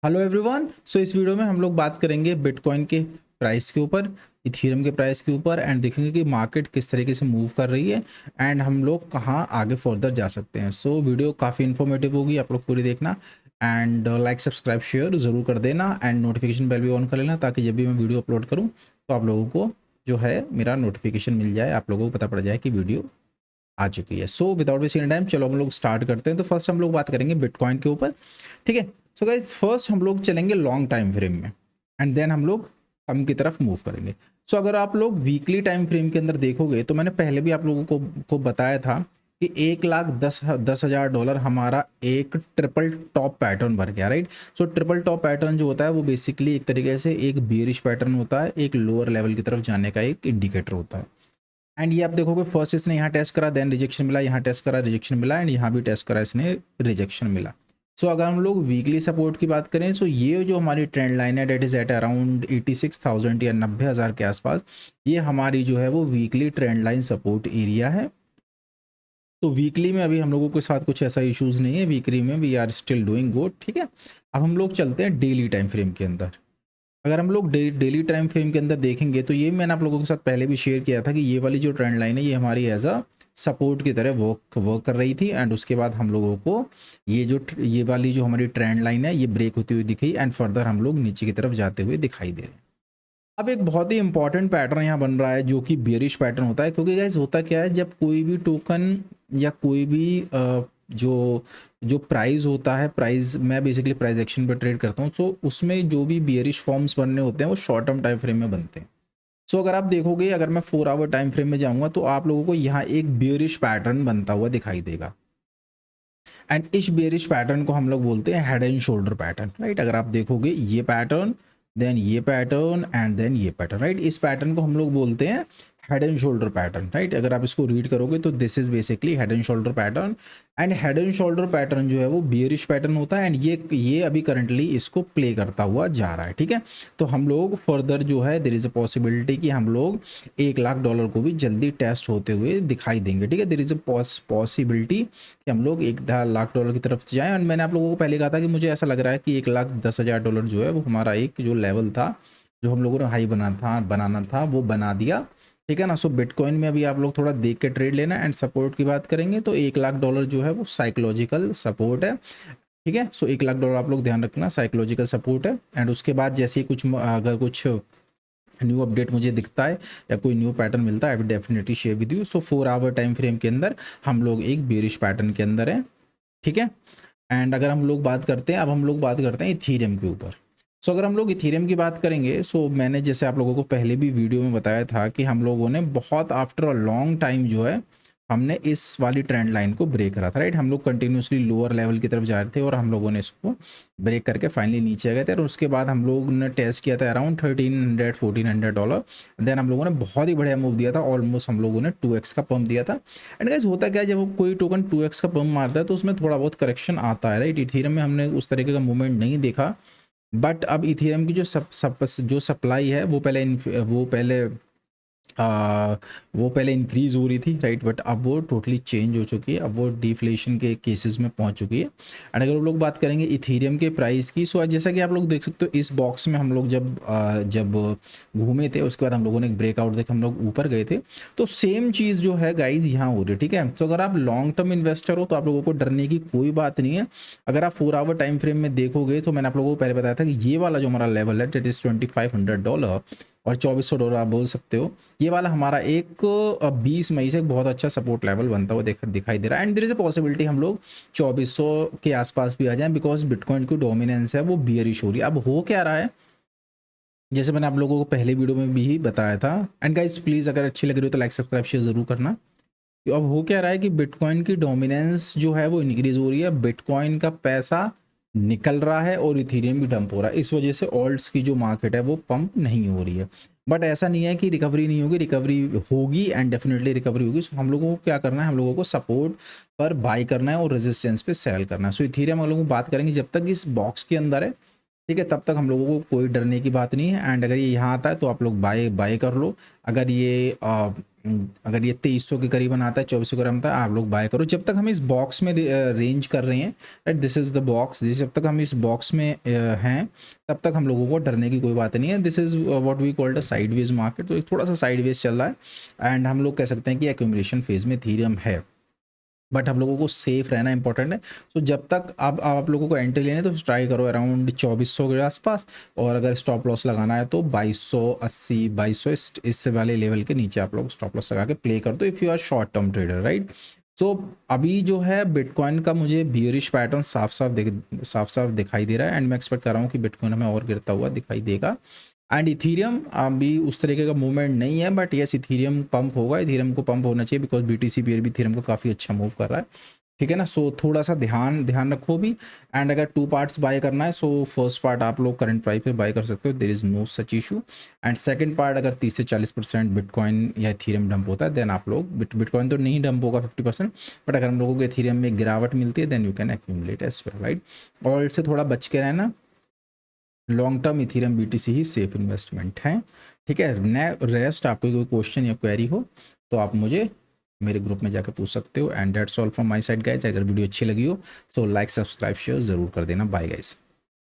Hello everyone. सो इस video में हम लोग बात करेंगे बिटकॉइन के प्राइस के ऊपर, इथीरियम के प्राइस के ऊपर एंड देखेंगे कि मार्केट किस तरीके से मूव कर रही है एंड हम लोग कहाँ आगे फर्दर जा सकते हैं। सो वीडियो काफ़ी इन्फॉर्मेटिव होगी, आप लोग पूरी देखना एंड लाइक सब्सक्राइब शेयर ज़रूर कर देना एंड नोटिफिकेशन बेल भी ऑन कर लेना ताकि जब भी मैं वीडियो अपलोड करूँ तो आप लोगों को जो है मेरा नोटिफिकेशन मिल जाए, आप लोगों को पता पड़ जाए कि वीडियो आ चुकी है। सो विदाउट वेस्टिंग टाइम चलो हम लोग स्टार्ट करते हैं। तो फर्स्ट हम लोग बात करेंगे बिटकॉइन के ऊपर, ठीक है। सो गाइज फर्स्ट हम लोग चलेंगे लॉन्ग टाइम फ्रेम में एंड देन हम लोग कम की तरफ मूव करेंगे। सो अगर आप लोग वीकली टाइम फ्रेम के अंदर देखोगे तो मैंने पहले भी आप लोगों को बताया था कि 1,10,000 हमारा एक ट्रिपल टॉप पैटर्न बन गया, राइट। सो ट्रिपल टॉप पैटर्न जो होता है वो बेसिकली एक तरीके से एक बेरिश पैटर्न होता है, एक लोअर लेवल की तरफ जाने का एक इंडिकेटर होता है। एंड ये आप देखोगे फर्स्ट इसने यहाँ टेस्ट करा, देन रिजेक्शन मिला, यहाँ टेस्ट करा, रिजेक्शन मिला एंड यहाँ भी टेस्ट करा, इसने रिजेक्शन मिला। सो अगर हम लोग वीकली सपोर्ट की बात करें तो ये जो हमारी ट्रेंड लाइन है डेट इज एट अराउंड 86,000 या 90,000 के आसपास, ये हमारी जो है वो weekly trend line support area है। तो वीकली में अभी हम लोगों के साथ कुछ ऐसा इश्यूज नहीं है, वीकली में we are still doing good, ठीक है। अब हम लोग चलते हैं डेली टाइम फ्रेम के अंदर। अगर हम लोग डेली टाइम फ्रेम के अंदर देखेंगे तो ये मैंने आप लोगों के साथ पहले भी शेयर किया था कि ये वाली जो ट्रेंड लाइन है ये हमारी एज अ सपोर्ट की तरह वर्क कर रही थी एंड उसके बाद हम लोगों को ये वाली जो हमारी ट्रेंड लाइन है ये ब्रेक होती हुई दिखी एंड फर्दर हम लोग नीचे की तरफ जाते हुए दिखाई दे रहे हैं। अब एक बहुत ही इंपॉर्टेंट पैटर्न यहाँ बन रहा है जो कि बेरिश पैटर्न होता है, क्योंकि गाइस होता क्या है जब कोई भी टोकन या कोई भी जो जो प्राइस होता है, प्राइस मैं बेसिकली प्राइस एक्शन पे ट्रेड करता हूँ, तो उसमें जो भी बेरिश फॉर्म्स बनने होते हैं वो शॉर्ट टर्म टाइम फ्रेम में बनते हैं। सो अगर आप देखोगे, अगर मैं 4 आवर टाइम फ्रेम में जाऊँगा तो आप लोगों को यहाँ एक बेरिश पैटर्न बनता हुआ दिखाई देगा एंड इस बेरिश पैटर्न को हम लोग बोलते हैं head and shoulder pattern, right. अगर आप देखोगे ये पैटर्न, देन ये पैटर्न एंड देन ये पैटर्न, राइट। इस पैटर्न को हम लोग बोलते हैं head and shoulder pattern, right. अगर आप इसको रीड करोगे तो this is basically head and shoulder pattern and head and shoulder pattern जो है वो बियरिश पैटर्न होता है एंड ये अभी करंटली इसको प्ले करता हुआ जा रहा है, ठीक है। तो हम लोग फर्दर जो है देयर इज अ पॉसिबिलिटी कि हम लोग $1,00,000 को भी जल्दी टेस्ट होते हुए दिखाई देंगे, ठीक है। देयर इज अ पॉसिबिलिटी कि हम लोग $1,00,000 की तरफ जाएं और मैंने आप लोगों को पहले कहा था कि मुझे ऐसा लग रहा है कि $1,10,000 जो है वो हमारा एक जो लेवल था, जो हम लोगों ने हाई बनाना था वो बना दिया, ठीक है ना। सो बिटकॉइन में अभी आप लोग थोड़ा देख के ट्रेड लेना एंड सपोर्ट की बात करेंगे तो $1,00,000 जो है वो साइकोलॉजिकल सपोर्ट है, ठीक है। सो $1,00,000 आप लोग ध्यान रखना साइकोलॉजिकल सपोर्ट है एंड उसके बाद जैसे ही कुछ अगर कुछ न्यू अपडेट मुझे दिखता है या कोई न्यू पैटर्न मिलता है I will definitely share with you. So 4 hour time frame के अंदर हम लोग एक बेरिश पैटर्न के अंदर है, ठीक है। एंड अगर हम लोग बात करते हैं, अब हम लोग बात करते हैं इथीरियम के ऊपर। सो अगर हम लोग इथीरियम की बात करेंगे, सो मैंने जैसे आप लोगों को पहले भी वीडियो में बताया था कि हम लोगों ने बहुत आफ्टर अ लॉन्ग टाइम जो है हमने इस वाली ट्रेंड लाइन को ब्रेक करा था, राइट। हम लोग कंटिन्यूसली लोअर लेवल की तरफ जा रहे थे और हम लोगों ने इसको ब्रेक करके फाइनली नीचे आ गए थे और उसके बाद हम लोग ने टेस्ट किया था अराउंड $1,300-1,400। देन हम लोगों ने बहुत ही बढ़िया मूव दिया था, ऑलमोस्ट हम लोगों ने 2x का पंप दिया था। एंड गाइस होता क्या है जब कोई टोकन 2x का पंप मारता है तो उसमें थोड़ा बहुत करेक्शन आता है, राइट। इथीरियम में हमने उस तरीके का मूवमेंट नहीं देखा, बट अब इथेरियम की जो सप्लाई है वो पहले इंक्रीज हो रही थी, राइट। बट अब वो टोटली चेंज हो चुकी है, अब वो डिफ्लेशन के केसेस में पहुंच चुकी है। एंड अगर हम लोग बात करेंगे इथेरियम के प्राइस की, सो जैसा कि आप लोग देख सकते हो इस बॉक्स में हम लोग जब घूमे थे उसके बाद हम लोगों ने एक ब्रेकआउट देखे, हम लोग ऊपर गए थे। तो सेम चीज़ जो है गाइज यहाँ हो रही है, ठीक है। तो अगर आप लॉन्ग टर्म इन्वेस्टर हो तो आप लोगों को डरने की कोई बात नहीं है। अगर आप 4 आवर टाइम फ्रेम में देखोगे तो मैंने आप लोगों को पहले बताया था कि ये वाला जो हमारा लेवल है डेट इज $2,500 और $2,400 आप बोल सकते हो, ये वाला हमारा एक 20 मई से एक बहुत अच्छा सपोर्ट लेवल बनता हुआ दिखाई दे रहा है and there is a possibility हम लोग 2400 के आसपास भी आ जाएं बिकॉज बिटकॉइन की डोमिनेंस है वो बियरिश हो रही है। अब हो क्या रहा है, जैसे मैंने आप लोगों को पहले वीडियो में भी बताया था एंड गाइस प्लीज़ अगर अच्छी लग रही हो तो लाइक सब्सक्राइब शेयर ज़रूर करना। तो अब हो क्या रहा है कि बिटकॉइन की डोमिनेंस जो है वो इंक्रीज हो रही है, बिटकॉइन का पैसा निकल रहा है और इथेरियम भी डंप हो रहा है, इस वजह से ऑल्ट्स की जो मार्केट है वो पंप नहीं हो रही है। बट ऐसा नहीं है कि रिकवरी नहीं होगी, रिकवरी होगी एंड डेफिनेटली रिकवरी होगी। सो हम लोगों को क्या करना है, हम लोगों को सपोर्ट पर बाय करना है और रेजिस्टेंस पे सेल करना है। सो इथेरियम हम लोगों को बात करेंगे जब तक इस बॉक्स के अंदर है ठीक है, तब तक हम लोगों को कोई डरने की बात नहीं है। एंड अगर ये यहाँ आता है तो आप लोग बाय बाय कर लो। अगर ये 2300 के करीबन आता है, 2400 ग्राम आता है, आप लोग बाय करो। जब तक हम इस बॉक्स में रेंज कर रहे हैं, right, this is the box, जब तक हम इस बॉक्स में हैं तब तक हम लोगों को डरने की कोई बात नहीं है। This is what we called a sideways market. तो थोड़ा सा साइडवेज चल रहा है एंड हम लोग कह सकते हैं कि एक्यूमुलेशन फेज में इथेरियम है, बट हम लोगों को सेफ रहना इंपॉर्टेंट है। सो जब तक आप लोगों को एंट्री लेने तो ट्राई करो अराउंड 2400 के आसपास, और अगर स्टॉप लॉस लगाना है तो 2280 2200 इस वाले लेवल के नीचे आप लोग स्टॉप लॉस लगा के प्ले कर दो, if you are short term trader, right. So अभी जो है बिटकॉइन का मुझे बियरिश पैटर्न साफ साफ दिखाई दे रहा है, एंड मैं एक्सपेक्ट कर रहा हूँ कि बिटकॉइन हमें और गिरता हुआ दिखाई देगा। एंड इथीरियम अभी उस तरीके का मूवमेंट नहीं है, बट यस इथीरियम पंप होगा, इथीरियम को पंप होना चाहिए बिकॉज बीटीसी पेयर भी इथीरियम को काफ़ी अच्छा मूव कर रहा है, ठीक है ना। सो थोड़ा सा ध्यान ध्यान रखो भी। एंड अगर 2 पार्ट्स बाय करना है, सो फर्स्ट पार्ट आप लोग करंट प्राइस पे बाय कर सकते हो, there is no such issue. And second part अगर 30 से 40% बिटकॉइन या इथीरियम डंप होता है, देन आप लोग बिटकॉइन तो नहीं डंप होगा 50%, बट अगर हम लोगों को इथीरियम में गिरावट मिलती है then you can accumulate as well, right. Alt से थोड़ा बच के रहना, लॉन्ग टर्म इथीरियम बीटीसी ही सेफ इन्वेस्टमेंट है, ठीक है। रेस्ट आपको कोई क्वेश्चन या क्वेरी हो तो आप मुझे मेरे ग्रुप में जाकर पूछ सकते हो। And that's all from my side guys. अगर वीडियो अच्छी लगी हो तो लाइक सब्सक्राइब शेयर ज़रूर कर देना। Bye guys.